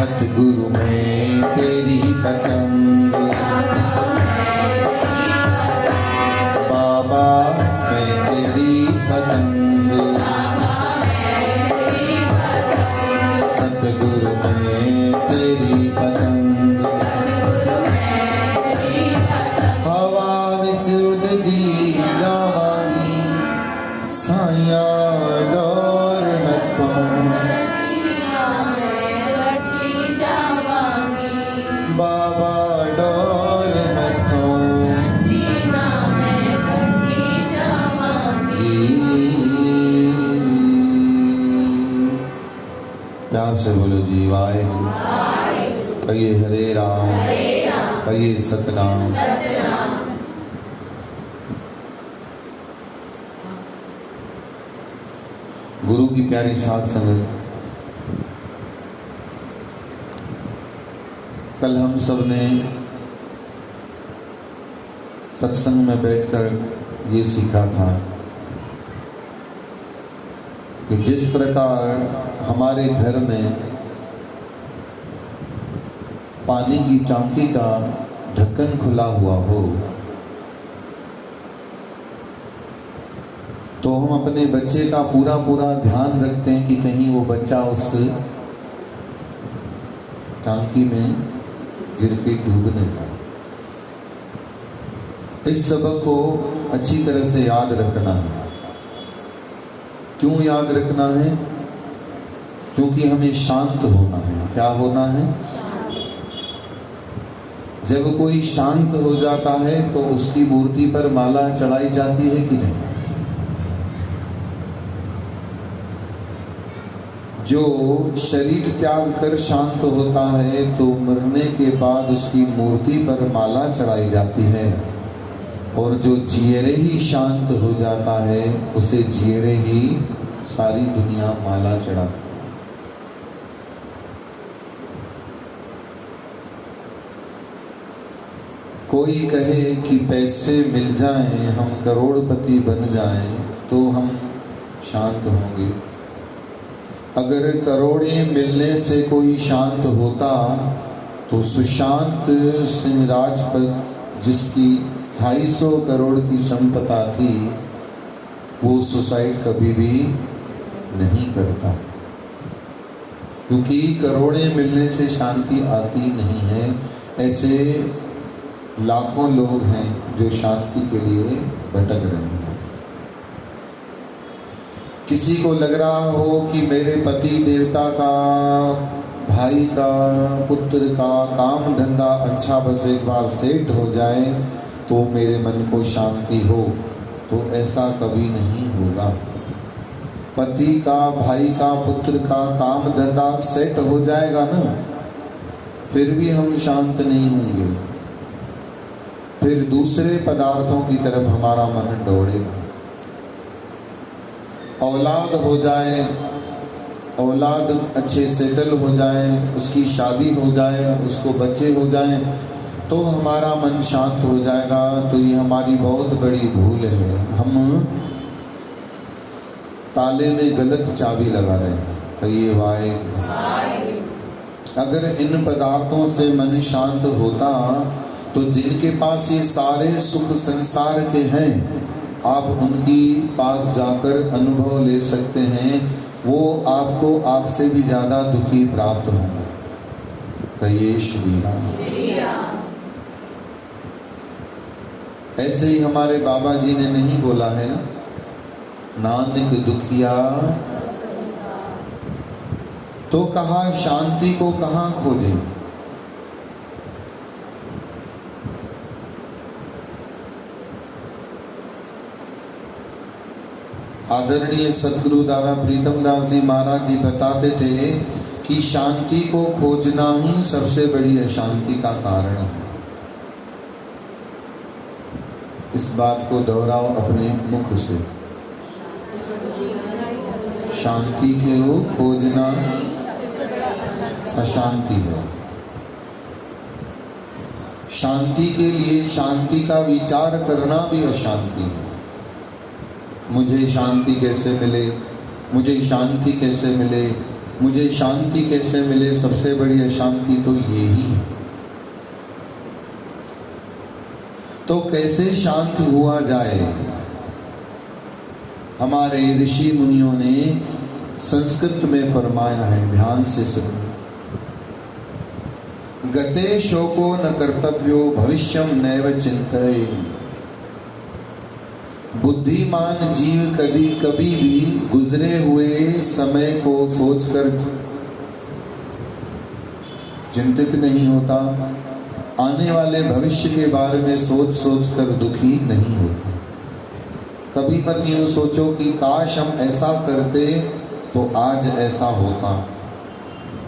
सतगुरु मैं तेरी पतंग, बाबा मैं तेरी पतंग, सतगुरु मैं तेरी पतंग, हवा विच उड़दी जावांगी, साइया डोर हथों, बाबा डोर हथों, प्यार से बोलो जी वाहेगुरु। कहिए हरे राम, कहिए सतनाम। गुरु की प्यारी साध संगत, कल हम सब ने सत्संग में बैठकर ये सीखा था कि जिस प्रकार हमारे घर में पानी की टांकी का ढक्कन खुला हुआ हो, तो हम अपने बच्चे का पूरा पूरा ध्यान रखते हैं कि कहीं वो बच्चा उस टांकी में गिर के डूब न जाए। इस सबक को अच्छी तरह से याद रखना है। क्यों याद रखना है? क्योंकि हमें शांत होना है। क्या होना है? जब कोई शांत हो जाता है तो उसकी मूर्ति पर माला चढ़ाई जाती है कि नहीं? जो शरीर त्याग कर शांत होता है तो मरने के बाद उसकी मूर्ति पर माला चढ़ाई जाती है, और जो जियरे ही शांत हो जाता है उसे जियरे ही सारी दुनिया माला चढ़ाती है। कोई कहे कि पैसे मिल जाएं, हम करोड़पति बन जाएं तो हम शांत होंगे। अगर करोड़ें मिलने से कोई शांत होता तो सुशांत सिंह राजपूत, जिसकी 250 करोड़ की संपत्ति थी, वो सुसाइड कभी भी नहीं करता, क्योंकि करोड़ें मिलने से शांति आती नहीं है। ऐसे लाखों लोग हैं जो शांति के लिए भटक रहे हैं। किसी को लग रहा हो कि मेरे पति देवता का, भाई का, पुत्र का काम धंधा अच्छा बस एक बार सेट हो जाए तो मेरे मन को शांति हो, तो ऐसा कभी नहीं होगा। पति का, भाई का, पुत्र का काम धंधा सेट हो जाएगा ना, फिर भी हम शांत नहीं होंगे। फिर दूसरे पदार्थों की तरफ हमारा मन दौड़ेगा। औलाद हो जाए, औलाद अच्छे सेटल हो जाए, उसकी शादी हो जाए, उसको बच्चे हो जाए, तो हमारा मन शांत हो जाएगा। तो ये हमारी बहुत बड़ी भूल है। हम ताले में गलत चाबी लगा रहे हैं। कहिए वाहेगुरु। अगर इन पदार्थों से मन शांत होता तो जिनके पास ये सारे सुख संसार के हैं, आप उनकी पास जाकर अनुभव ले सकते हैं, वो आपको आपसे भी ज्यादा दुखी प्राप्त होंगे। कहिए श्री राम। ऐसे ही हमारे बाबा जी ने नहीं बोला है ना, नानक दुखिया, तो कहा शांति को कहाँ खोजें? आदरणीय सदगुरु दादा प्रीतम दास जी महाराज जी बताते थे कि शांति को खोजना ही सबसे बड़ी अशांति का कारण है। इस बात को दोहराओ अपने मुख से। शांति को खोजना अशांति है। शांति के लिए शांति का विचार करना भी अशांति है। मुझे शांति कैसे मिले, मुझे शांति कैसे मिले, मुझे शांति कैसे मिले, सबसे बड़ी अशांति तो ये ही है। तो कैसे शांत हुआ जाए? हमारे ऋषि मुनियों ने संस्कृत में फरमाया है, ध्यान से सुनिए। गते शोको न कर्तव्यो भविष्यम नैव चिंतयेत्। बुद्धिमान जीव कभी कभी भी गुजरे हुए समय को सोचकर चिंतित नहीं होता, आने वाले भविष्य के बारे में सोच सोच कर दुखी नहीं होता। कभी मत यूं सोचो कि काश हम ऐसा करते तो आज ऐसा होता।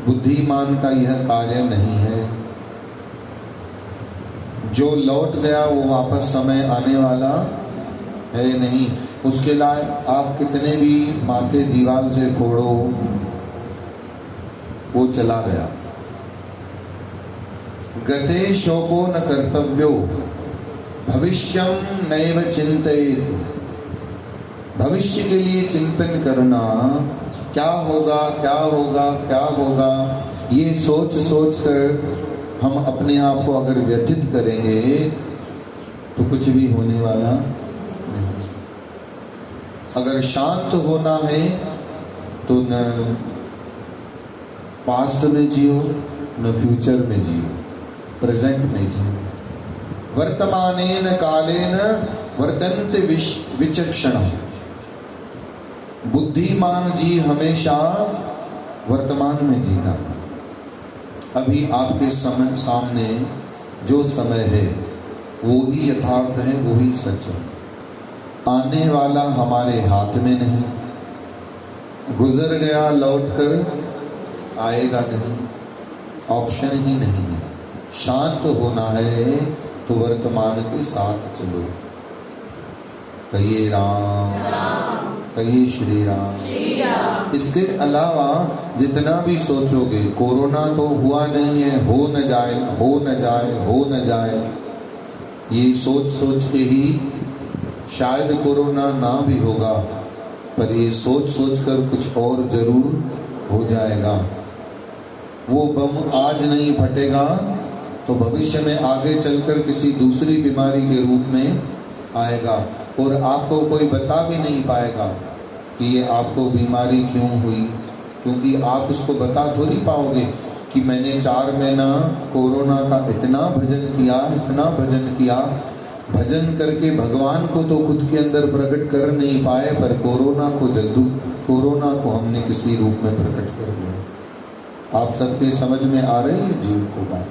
बुद्धिमान का यह कार्य नहीं है। जो लौट गया वो वापस समय आने वाला है नहीं। उसके लिए आप कितने भी माथे दीवार से फोड़ो, वो चला गया। गते शोको न कर्तव्यो भविष्यम नैव चिंतयेत्। भविष्य के लिए चिंतन करना, क्या होगा क्या होगा क्या होगा, ये सोच सोच कर हम अपने आप को अगर व्यथित करेंगे तो कुछ भी होने वाला नहीं। अगर शांत होना है तो न पास्ट में जियो न फ्यूचर में जियो, प्रेजेंट में जियो। वर्तमानेन कालेन वर्तन्ते विचक्षणः। बुद्धिमान जी हमेशा वर्तमान में जीता। अभी आपके समय सामने जो समय है वो ही यथार्थ है, वो ही सच है। आने वाला हमारे हाथ में नहीं, गुजर गया लौट कर आएगा नहीं, ऑप्शन ही नहीं है। शांत होना है तो वर्तमान के साथ चलो। कहिए राम, कहिए श्री राम। इसके अलावा जितना भी सोचोगे, कोरोना तो हुआ नहीं है, हो न जाए हो न जाए हो न जाए, ये सोच सोच के ही शायद कोरोना ना भी होगा, पर ये सोच सोच कर कुछ और जरूर हो जाएगा। वो बम आज नहीं फटेगा तो भविष्य में आगे चलकर किसी दूसरी बीमारी के रूप में आएगा, और आपको कोई बता भी नहीं पाएगा कि ये आपको बीमारी क्यों हुई, क्योंकि आप उसको बता थोड़ी पाओगे कि मैंने 4 महीना कोरोना का इतना भजन किया, इतना भजन किया। भजन करके भगवान को तो खुद के अंदर प्रकट कर नहीं पाए, पर कोरोना को हमने किसी रूप में प्रकट कर दिया। आप सबके समझ में आ रही है जीव को बात?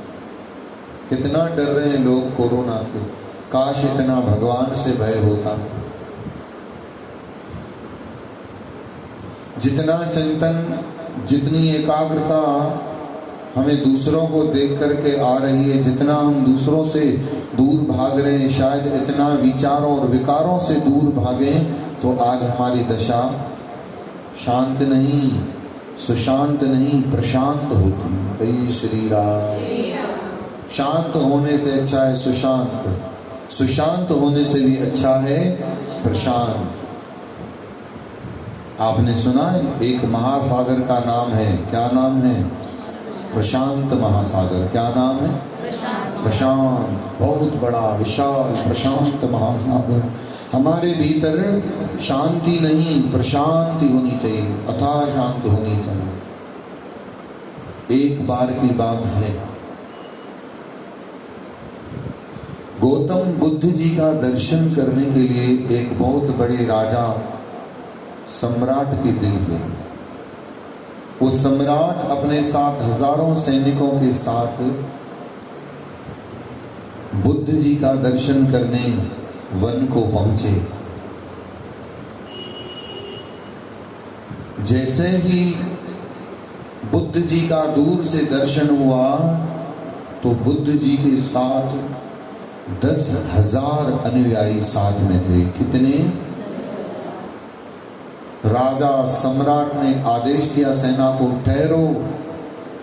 कितना डर रहे हैं लोग कोरोना से। काश इतना भगवान से भय होता। जितना चिंतन, जितनी एकाग्रता हमें दूसरों को देख करके आ रही है, जितना हम दूसरों से दूर भाग रहे हैं, शायद इतना विचारों और विकारों से दूर भागें तो आज हमारी दशा शांत नहीं, सुशांत नहीं, प्रशांत होती। कहिए श्री राम। शांत होने से अच्छा है सुशांत, सुशांत होने से भी अच्छा है प्रशांत। आपने सुना है एक महासागर का नाम है, क्या नाम है? प्रशांत महासागर। क्या नाम है? प्रशांत। बहुत बड़ा विशाल प्रशांत महासागर। हमारे भीतर शांति नहीं, प्रशांति होनी चाहिए, अथाह शांत होनी चाहिए। एक बार की बात है, गौतम बुद्ध जी का दर्शन करने के लिए एक बहुत बड़े राजा सम्राट की दिल है। वो सम्राट अपने साथ हजारों सैनिकों के साथ बुद्ध जी का दर्शन करने वन को पहुंचे। जैसे ही बुद्ध जी का दूर से दर्शन हुआ तो बुद्ध जी के साथ 10,000 अनुयायी साथ में थे। कितने? राजा सम्राट ने आदेश दिया सेना को, ठहरो,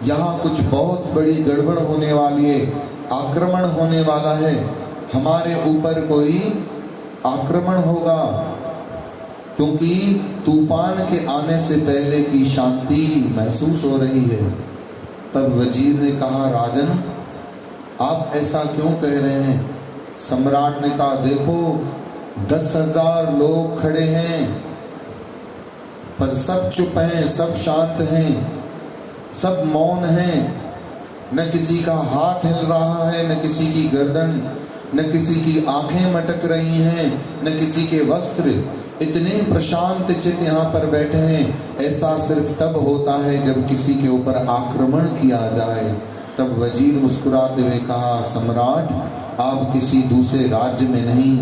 यहाँ कुछ बहुत बड़ी गड़बड़ होने वाली है, आक्रमण होने वाला है, हमारे ऊपर कोई आक्रमण होगा। क्योंकि तूफान के आने से पहले की शांति महसूस हो रही है। तब वजीर ने कहा, राजन आप ऐसा क्यों कह रहे हैं? सम्राट ने कहा, देखो 10,000 लोग खड़े हैं पर सब चुप हैं, सब शांत हैं, सब मौन हैं। न किसी का हाथ हिल रहा है, न किसी की गर्दन, न किसी की आंखें मटक रही हैं, न किसी के वस्त्र। इतने प्रशांत चित्त यहाँ पर बैठे हैं। ऐसा सिर्फ तब होता है जब किसी के ऊपर आक्रमण किया जाए। तब वजीर मुस्कुराते हुए कहा, सम्राट आप किसी दूसरे राज्य में नहीं,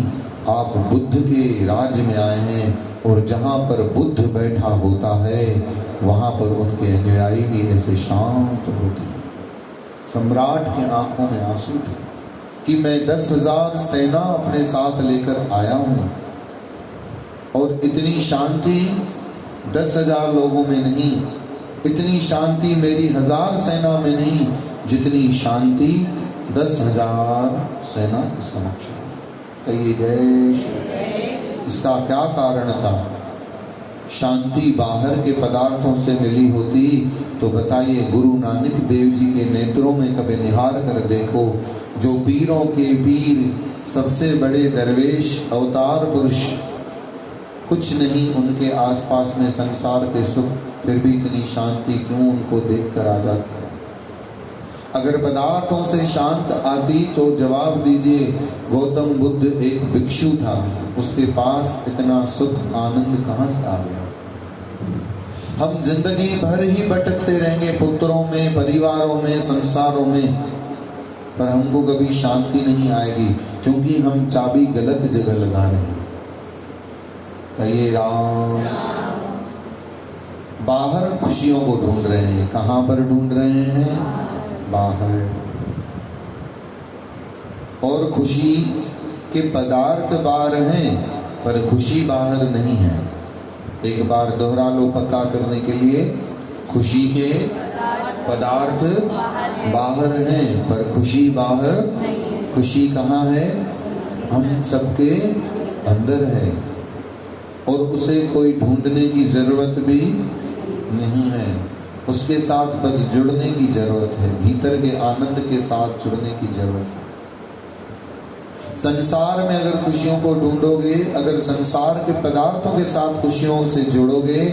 आप बुद्ध के राज्य में आए हैं, और जहाँ पर बुद्ध बैठा होता है वहाँ पर उनके अनुयायी भी ऐसे शांत होते हैं। सम्राट की आंखों में आंसू थे कि मैं 10,000 सेना अपने साथ लेकर आया हूँ, और इतनी शांति 10,000 लोगों में नहीं, इतनी शांति मेरी 1000 सेना में नहीं, जितनी शांति 10,000 सेना के समक्ष है। कहिए जय श्री। इसका क्या कारण था? शांति बाहर के पदार्थों से मिली होती तो बताइए, गुरु नानक देव जी के नेत्रों में कभी निहार कर देखो, जो पीरों के पीर, सबसे बड़े दरवेश, अवतार पुरुष, कुछ नहीं उनके आसपास में संसार के सुख, फिर भी इतनी शांति क्यों उनको देख कर आ जाती है? अगर पदार्थों से शांत आती तो जवाब दीजिए, गौतम बुद्ध एक भिक्षु था, उसके पास इतना सुख आनंद कहाँ से आ गया? हम जिंदगी भर ही भटकते रहेंगे पुत्रों में, परिवारों में, संसारों में, पर हमको कभी शांति नहीं आएगी, क्योंकि हम चाबी गलत जगह लगा रहे हैं। कहिए राम। बाहर खुशियों को ढूंढ रहे हैं। कहाँ पर ढूंढ रहे हैं? बाहर। और खुशी के पदार्थ बाहर हैं, पर खुशी बाहर नहीं है। एक बार दोहरा लो पक्का करने के लिए, खुशी के पदार्थ बाहर हैं, पर खुशी बाहर। खुशी कहाँ है? हम सबके अंदर है, और उसे कोई ढूंढने की जरूरत भी नहीं है। उसके साथ बस जुड़ने की जरूरत है, भीतर के आनंद के साथ जुड़ने की जरूरत है। संसार में अगर खुशियों को ढूंढोगे, अगर संसार के पदार्थों के साथ खुशियों से जुड़ोगे,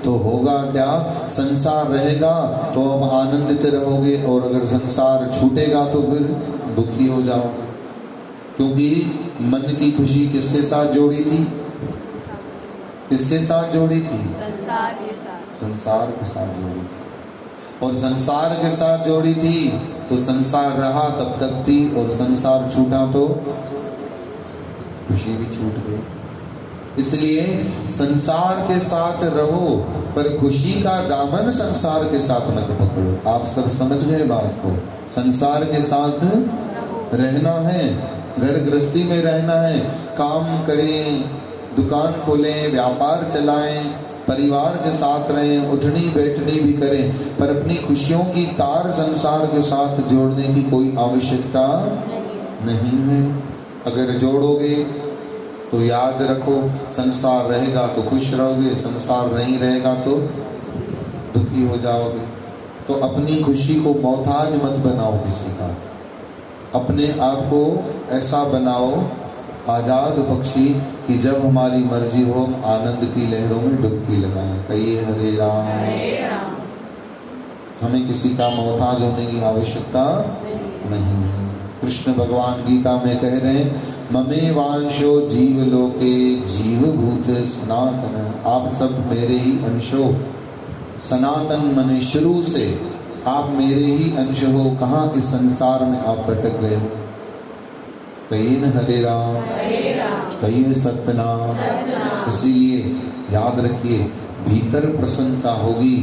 तो होगा क्या? संसार रहेगा तो अब आनंदित रहोगे, और अगर संसार छूटेगा तो फिर दुखी हो जाओगे। क्योंकि मन की खुशी किसके साथ जोड़ी थी? किसके साथ जोड़ी थी? संसार के साथ जोड़ी थी। और संसार के साथ जोड़ी थी तो संसार रहा तब तक थी, और संसार छूटा तो खुशी भी छूट गई। इसलिए संसार के साथ रहो, पर खुशी का दामन संसार के साथ मत पकड़ो। आप सब समझ गए बात को? संसार के साथ रहना है, घर गृहस्थी में रहना है, काम करें, दुकान खोलें, व्यापार चलाएं, परिवार के साथ रहें, उठनी बैठनी भी करें, पर अपनी खुशियों की तार संसार के साथ जोड़ने की कोई आवश्यकता नहीं है। अगर जोड़ोगे तो याद रखो, संसार रहेगा तो खुश रहोगे, संसार नहीं रहेगा तो दुखी हो जाओगे। तो अपनी खुशी को मोहताज मत बनाओ किसी का, अपने आप को ऐसा बनाओ आजाद पक्षी कि जब हमारी मर्जी हो हम आनंद की लहरों में डुबकी लगाएं। कहिए हरे राम। हमें किसी का मोहताज होने की आवश्यकता नहीं है। कृष्ण भगवान गीता में कह रहे हैं, ममे वांशो जीव लोके जीव भूत सनातन। आप सब मेरे ही अंश हो। सनातन मने शुरू से आप मेरे ही अंश हो। कहाँ इस संसार में आप भटक गए हो? कहिए न हरे राम, कहिए सत्यनाम। इसीलिए याद रखिए, भीतर प्रसन्नता होगी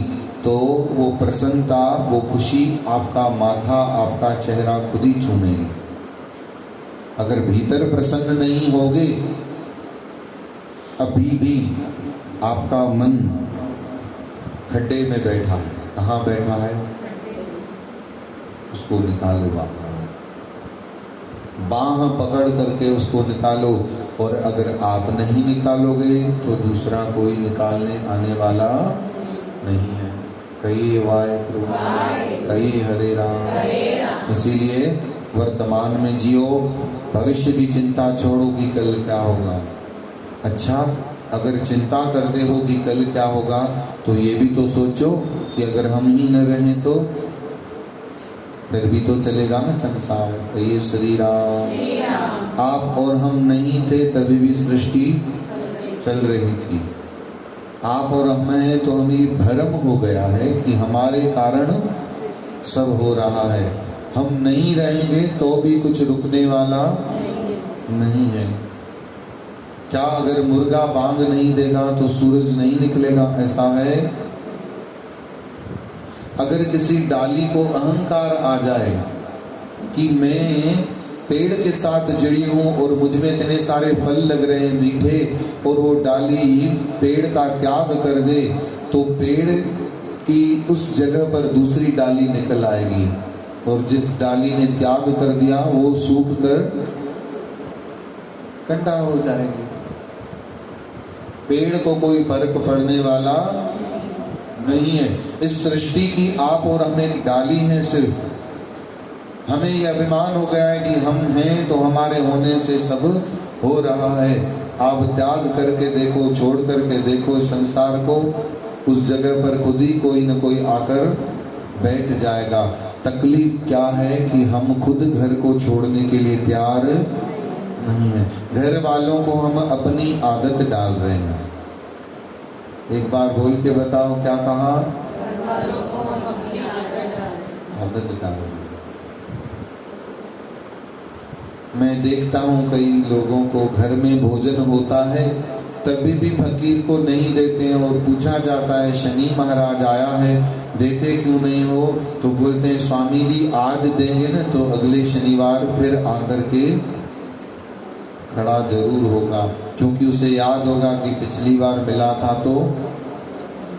तो वो प्रसन्नता, वो खुशी आपका माथा, आपका चेहरा खुद ही चूमेगी। अगर भीतर प्रसन्न नहीं होगे, अभी भी आपका मन खड्डे में बैठा है। कहाँ बैठा है? उसको निकालो बाहर, बाह पकड़ करके उसको निकालो। और अगर आप नहीं निकालोगे तो दूसरा कोई निकालने आने वाला नहीं है। कहिए वाहेगुरु, कहिए हरे राम। इसीलिए वर्तमान में जियो, भविष्य की चिंता छोड़ो कि कल क्या होगा। अच्छा, अगर चिंता करते हो कि कल क्या होगा तो ये भी तो सोचो कि अगर हम ही न रहें तो फिर भी तो चलेगा ना संसार। कहिए श्री राम। आप और हम नहीं थे तभी भी सृष्टि चल रही थी। आप और हम हैं तो हमें भ्रम हो गया है कि हमारे कारण सब हो रहा है। हम नहीं रहेंगे तो भी कुछ रुकने वाला नहीं है। क्या अगर मुर्गा बांग नहीं देगा तो सूरज नहीं निकलेगा? ऐसा है। अगर किसी डाली को अहंकार आ जाए कि मैं पेड़ के साथ जुड़ी हूं और मुझ में इतने सारे फल लग रहे हैं मीठे, और वो डाली पेड़ का त्याग कर दे, तो पेड़ की उस जगह पर दूसरी डाली निकल आएगी, और जिस डाली ने त्याग कर दिया वो सूख कर कंडा हो जाएगी। पेड़ को कोई फर्क पड़ने वाला नहीं है। इस सृष्टि की आप और हम एक डाली हैं। सिर्फ हमें यह अभिमान हो गया है कि हम हैं तो हमारे होने से सब हो रहा है। आप त्याग करके देखो, छोड़ करके देखो संसार को, उस जगह पर खुद ही कोई न कोई आकर बैठ जाएगा। तकलीफ क्या है कि हम खुद घर को छोड़ने के लिए तैयार नहीं है। घर वालों को हम अपनी आदत डाल रहे हैं। एक बार बोल के बताओ, क्या कहा? घर वालों को हम अपनी आदत डाल रहे हैं। मैं देखता हूँ कई लोगों को घर में भोजन होता है तभी भी फकीर को नहीं देते हैं, और पूछा जाता है शनि महाराज आया है देते क्यों नहीं हो? तो बोलते हैं स्वामी जी आज देंगे ना तो अगले शनिवार फिर आकर के खड़ा जरूर होगा, क्योंकि उसे याद होगा कि पिछली बार मिला था तो।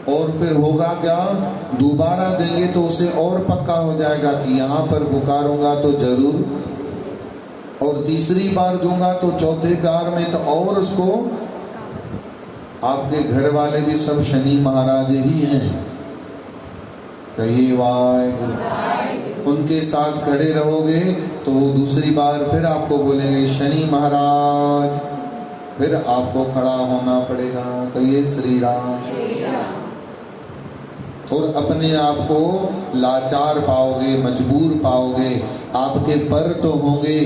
और फिर होगा क्या, दोबारा देंगे तो उसे और पक्का हो जाएगा कि यहाँ पर पुकारूंगा तो जरूर, और तीसरी बार दूंगा तो चौथे बार में तो और उसको। आपके घर वाले भी सब शनि महाराज ही हैं। कहिए वाहेगुरु। उनके साथ खड़े रहोगे तो दूसरी बार फिर आपको बोलेंगे शनि महाराज, फिर आपको खड़ा होना पड़ेगा। कहिए श्री राम। और अपने आप को लाचार पाओगे, मजबूर पाओगे। आपके पर तो होंगे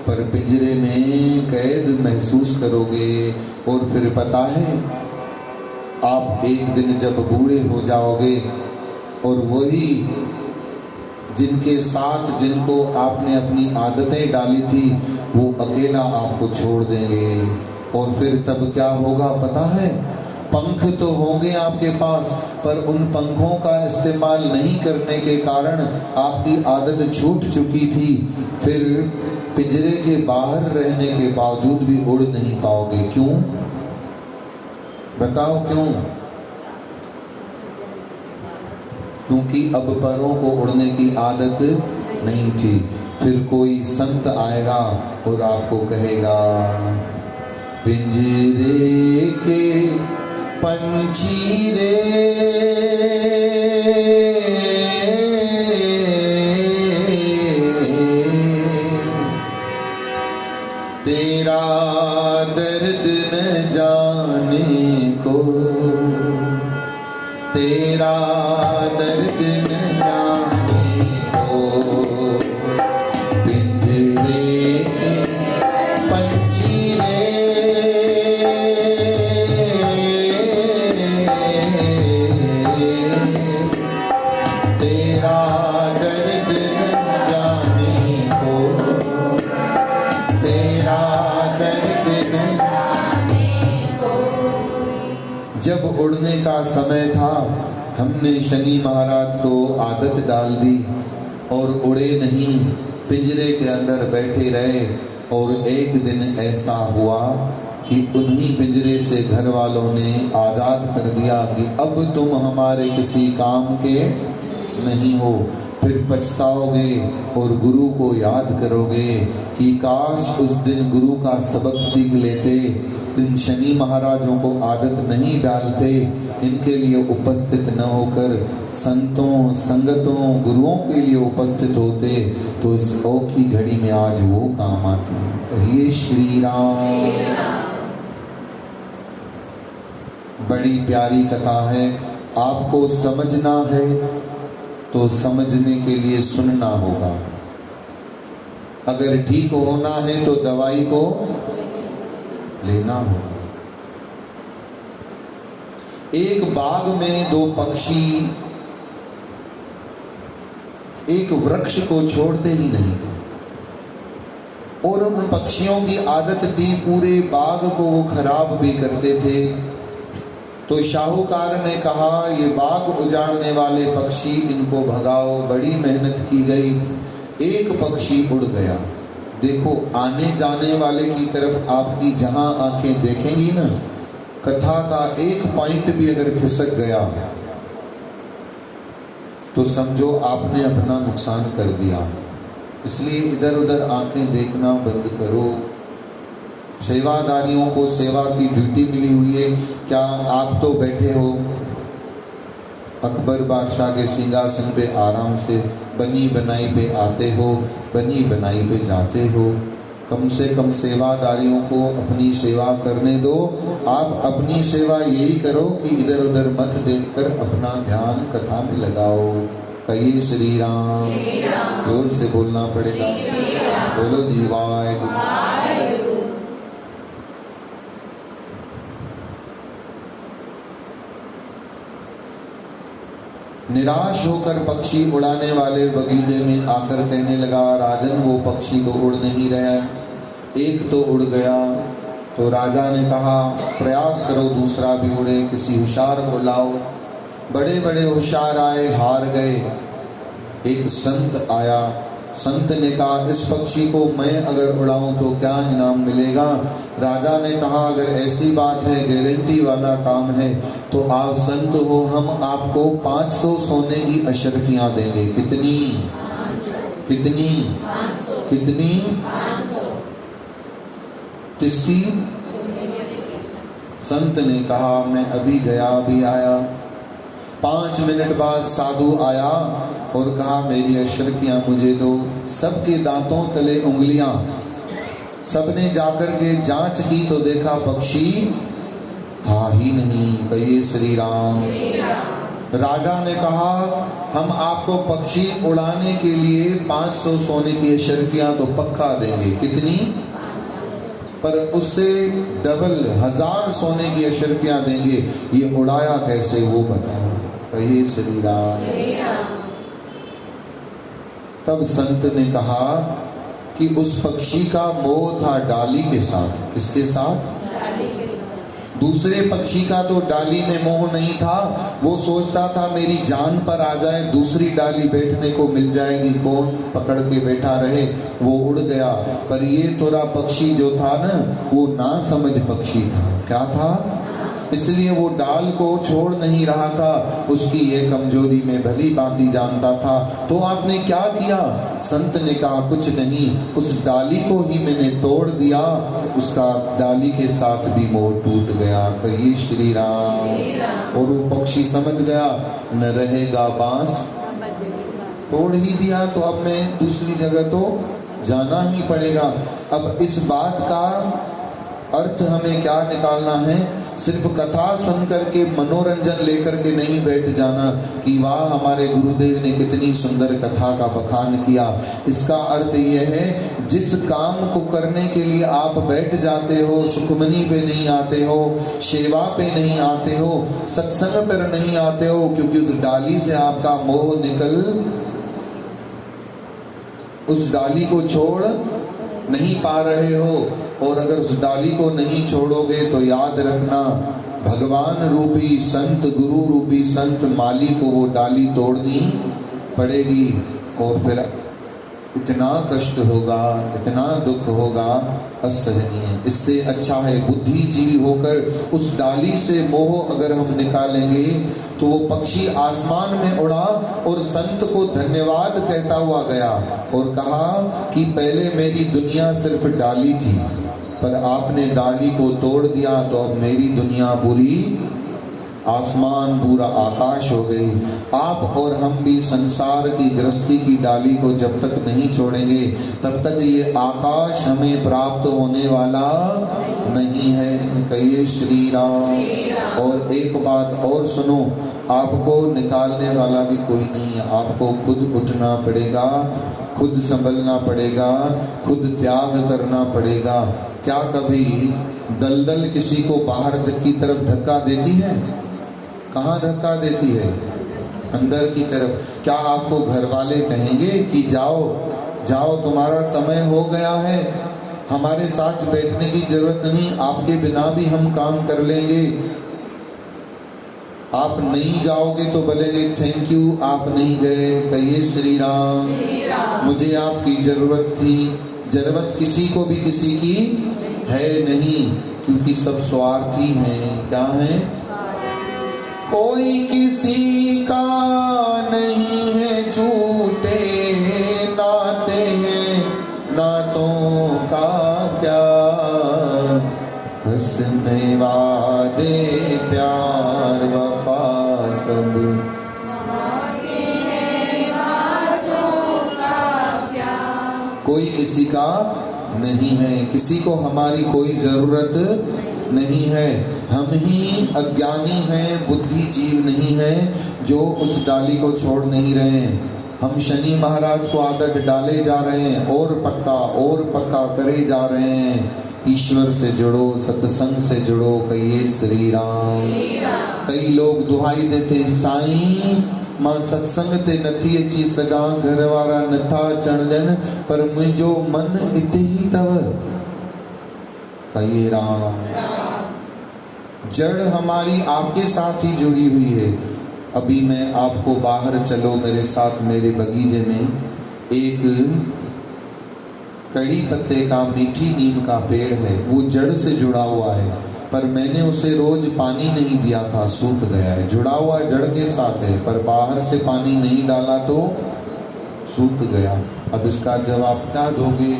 पर पिंजरे में कैद महसूस करोगे। और फिर पता है आप एक दिन जब बूढ़े हो जाओगे और वही जिनके साथ जिनको आपने अपनी आदतें डाली थी वो अकेला आपको छोड़ देंगे। और फिर तब क्या होगा पता है? पंख तो होंगे आपके पास, पर उन पंखों का इस्तेमाल नहीं करने के कारण आपकी आदत छूट चुकी थी। फिर पिंजरे के बाहर रहने के बावजूद भी उड़ नहीं पाओगे। क्यों? बताओ क्यों? क्योंकि अब परों को उड़ने की आदत नहीं थी। फिर कोई संत आएगा और आपको कहेगा पिंजरे के पंछी रे, तेरा दर्द न जाने को, तेरा दर्द न जाने को, पिंजरे के पंछी रे, तेरा दर्द न जाने को, तेरा दर्द न जाने को। जब उड़ने का समय था हमने शनि महाराज को आदत डाल दी और उड़े नहीं, पिंजरे के अंदर बैठे रहे। और एक दिन ऐसा हुआ कि उन्हीं पिंजरे से घर वालों ने आज़ाद कर दिया कि अब तुम हमारे किसी काम के नहीं हो। फिर पछताओगे और गुरु को याद करोगे कि काश उस दिन गुरु का सबक सीख लेते, इन शनि महाराजों को आदत नहीं डालते, इनके लिए उपस्थित न होकर संतों संगतों गुरुओं के लिए उपस्थित होते, तो इस ओ की घड़ी में आज वो काम आते हैं। कहिए श्री राम। बड़ी प्यारी कथा है। आपको समझना है तो समझने के लिए सुनना होगा। अगर ठीक होना है तो दवाई को लेना होगा। एक बाग में दो पक्षी एक वृक्ष को छोड़ते ही नहीं थे, और उन पक्षियों की आदत थी पूरे बाग को वो खराब भी करते थे। तो शाहूकार ने कहा, ये बाग उजाड़ने वाले पक्षी, इनको भगाओ। बड़ी मेहनत की गई, एक पक्षी उड़ गया। देखो, आने जाने वाले की तरफ आपकी जहां आंखें देखेंगी ना, कथा का एक पॉइंट भी अगर खिसक गया तो समझो आपने अपना नुकसान कर दिया। इसलिए इधर उधर आंखें देखना बंद करो। सेवादारियों को सेवा की ड्यूटी मिली हुई है। क्या आप तो बैठे हो अकबर बादशाह के सिंहासन पे आराम से, बनी बनाई पे आते हो, बनी बनाई पे जाते हो। कम से कम सेवादारियों को अपनी सेवा करने दो। आप अपनी सेवा यही करो कि इधर उधर मत देखकर अपना ध्यान कथा में लगाओ। कहिए श्री राम। जोर से बोलना पड़ेगा। बोलो जी वाहिगुरू। निराश होकर पक्षी उड़ाने वाले बगीचे में आकर कहने लगा, राजन वो पक्षी तो उड़ नहीं रहा, एक तो उड़ गया। तो राजा ने कहा, प्रयास करो दूसरा भी उड़े, किसी होशियार को लाओ। बड़े बड़े होशियार आए, हार गए। एक संत आया। संत ने कहा, इस पक्षी को मैं अगर उड़ाऊं तो क्या इनाम मिलेगा? राजा ने कहा, अगर ऐसी बात है, गारंटी वाला काम है, तो आप संत हो, हम आपको 500 सोने की अशर्फियां देंगे। कितनी? कितनी? कितनी? किसकी? संत ने कहा, मैं अभी गया अभी आया। 5 मिनट बाद साधु आया और कहा, मेरी अशर्फियां मुझे दो। सबके दांतों तले उंगलियां। सबने जाकर के जांच की तो देखा पक्षी था ही नहीं। कहिए श्री राम। राजा ने कहा, हम आपको पक्षी उड़ाने के लिए 500 सोने की अशर्फियां तो पक्का देंगे। कितनी? पर उससे डबल 1000 सोने की अशर्फियां देंगे। ये उड़ाया कैसे वो बताओ। कहिए श्री राम। तब संत ने कहा कि उस पक्षी का मोह था डाली के साथ। किसके साथ? डाली के साथ। दूसरे पक्षी का तो डाली में मोह नहीं था। वो सोचता था मेरी जान पर आ जाए, दूसरी डाली बैठने को मिल जाएगी, कौन पकड़ के बैठा रहे। वो उड़ गया। पर ये तोरा पक्षी जो था ना, वो ना समझ पक्षी था। क्या था? इसलिए वो डाल को छोड़ नहीं रहा था। उसकी ये कमजोरी में भली भांति जानता था। तो आपने क्या किया? संत ने कहा, कुछ नहीं, उस डाली को ही मैंने तोड़ दिया। उसका डाली के साथ भी मोह टूट गया। कहिए श्री राम। और वो पक्षी समझ गया, न रहेगा बांस, तोड़ ही दिया तो अब मैं दूसरी जगह तो जाना ही पड़ेगा। अब इस बात का अर्थ हमें क्या निकालना है? सिर्फ कथा सुन करके मनोरंजन लेकर के नहीं बैठ जाना कि वाह हमारे गुरुदेव ने कितनी सुंदर कथा का बखान किया। इसका अर्थ यह है, जिस काम को करने के लिए आप बैठ जाते हो, सुखमनी पे नहीं आते हो, सेवा पे नहीं आते हो, सत्संग पर नहीं आते हो, क्योंकि उस डाली से आपका मोह निकल, उस डाली को छोड़ नहीं पा रहे हो। और अगर उस डाली को नहीं छोड़ोगे तो याद रखना, भगवान रूपी संत, गुरु रूपी संत माली को वो डाली तोड़नी पड़ेगी। और फिर इतना कष्ट होगा, इतना दुख होगा, असहनीय। इससे अच्छा है बुद्धिजीवी होकर उस डाली से मोह अगर हम निकालेंगे तो वो पक्षी आसमान में उड़ा और संत को धन्यवाद कहता हुआ गया और कहा कि पहले मेरी दुनिया सिर्फ डाली थी, पर आपने डाली को तोड़ दिया तो अब मेरी दुनिया पूरी आसमान पूरा आकाश हो गई। आप और हम भी संसार की गृहस्थी की डाली को जब तक नहीं छोड़ेंगे तब तक ये आकाश हमें प्राप्त होने वाला नहीं है। कहिए श्री राम। और एक बात और सुनो, आपको निकालने वाला भी कोई नहीं है, आपको खुद उठना पड़ेगा, खुद संभलना पड़ेगा, खुद त्याग करना पड़ेगा। क्या कभी दलदल किसी को बाहर की तरफ धक्का देती है? कहाँ धक्का देती है? अंदर की तरफ। क्या आपको घर वाले कहेंगे कि जाओ जाओ तुम्हारा समय हो गया है, हमारे साथ बैठने की जरूरत नहीं, आपके बिना भी हम काम कर लेंगे? आप नहीं जाओगे तो बोलेंगे थैंक यू, आप नहीं गए। कहिए श्री राम। मुझे आपकी जरूरत थी। जरूरत किसी को भी किसी की है नहीं, क्योंकि सब स्वार्थी हैं। क्या है? कोई किसी का नहीं है, झूठे नाते हैं, नातों का क्या हंसने वादे प्यार वफा सब कोई किसी का नहीं है, किसी को हमारी कोई जरूरत नहीं है। हम ही अज्ञानी हैं, बुद्धि जीव नहीं है जो उस डाली को छोड़ नहीं रहे हैं। हम शनि महाराज को आदत डाले जा रहे हैं और पक्का करे जा रहे हैं। ईश्वर से जुड़ो, सत्संग से जुड़ो। कहिए श्री राम। कई लोग दुहाई देते साईं मां सत्संग ते नथी अची सघां, घर वारा नथा अचण ॾियनि, पर मुंहिंजो मन इते ही तव। कहिए राम। जड़ हमारी आपके साथ ही जुड़ी हुई है। अभी मैं आपको बाहर चलो मेरे साथ, मेरे बगीचे में एक कड़ी पत्ते का मीठी नीम का पेड़ है, वो जड़ से जुड़ा हुआ है, पर मैंने उसे रोज पानी नहीं दिया था, सूख गया है। जुड़ा हुआ जड़ के साथ है, पर बाहर से पानी नहीं डाला तो सूख गया। अब इसका जवाब क्या दोगे?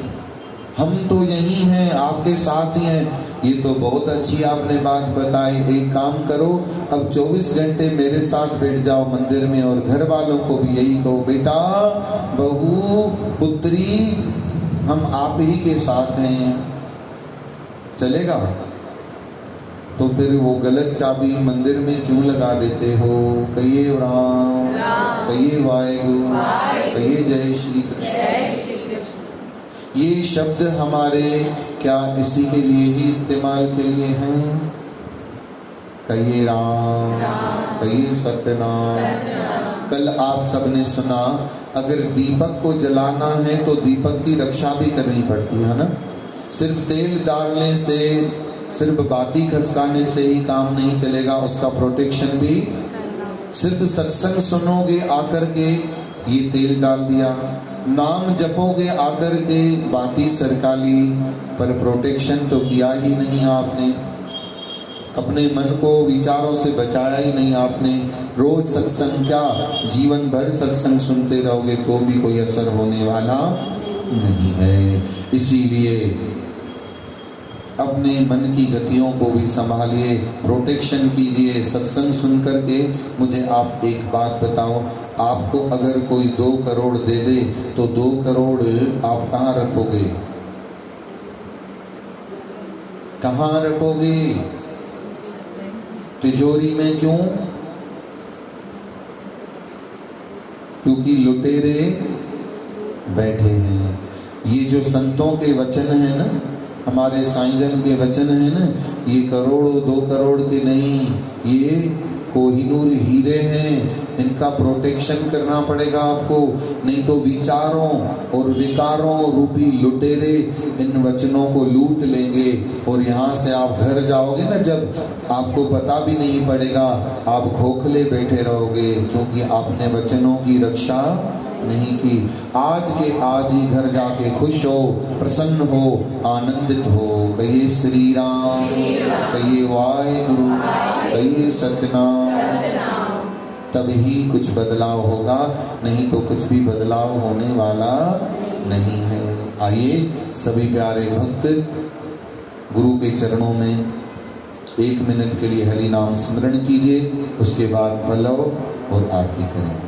हम तो यही हैं, आपके साथ ही हैं। ये तो बहुत अच्छी आपने बात बताई। एक काम करो, अब 24 घंटे मेरे साथ बैठ जाओ मंदिर में और घर वालों को भी यही कहो, बेटा बहू पुत्री हम आप ही के साथ हैं। चलेगा? तो फिर वो गलत चाबी मंदिर में क्यों लगा देते हो? कहिए राम, कहिए वाहेगुरु, कहिए जय श्री कृष्ण। ये शब्द हमारे क्या इसी के लिए ही इस्तेमाल के लिए हैं? कहिए राम, कहिए सत्यनाम। कल आप सबने सुना, अगर दीपक को जलाना है तो दीपक की रक्षा भी करनी पड़ती है ना। सिर्फ तेल डालने से, सिर्फ बाती खसकाने से ही काम नहीं चलेगा, उसका प्रोटेक्शन भी। सिर्फ सत्संग सुनोगे आकर के, ये तेल डाल दिया, नाम जपोगे आकर के, बाती सरका ली, पर प्रोटेक्शन तो किया ही नहीं आपने। अपने मन को विचारों से बचाया ही नहीं आपने। रोज सत्संग क्या, जीवन भर सत्संग सुनते रहोगे तो भी कोई असर होने वाला नहीं है। इसीलिए अपने मन की गतियों को भी संभालिए, प्रोटेक्शन कीजिए। सत्संग सुन करके मुझे आप एक बात बताओ, आपको अगर कोई 2 करोड़ दे दे तो 2 करोड़ आप कहाँ रखोगे? कहाँ रखोगे? तिजोरी में। क्यों? क्योंकि लुटेरे बैठे हैं। ये जो संतों के वचन है ना, हमारे साईंजन के वचन है ना, ये करोड़ों 2 करोड़ के नहीं, ये कोहिनूर हीरे हैं। इनका प्रोटेक्शन करना पड़ेगा आपको, नहीं तो विचारों और विकारों रूपी लुटेरे इन वचनों को लूट लेंगे और यहाँ से आप घर जाओगे ना, जब आपको पता भी नहीं पड़ेगा, आप खोखले बैठे रहोगे, क्योंकि आपने वचनों की रक्षा नहीं की। आज के आज ही घर जाके खुश हो, प्रसन्न हो, आनंदित हो। कहिए श्री राम, कहिए वाहेगुरु, कहिए सत्यनाम। तभी कुछ बदलाव होगा, नहीं तो कुछ भी बदलाव होने वाला नहीं है। आइए सभी प्यारे भक्त गुरु के चरणों में 1 मिनट के लिए हरि नाम स्मरण कीजिए, उसके बाद पल्लव और आरती करें।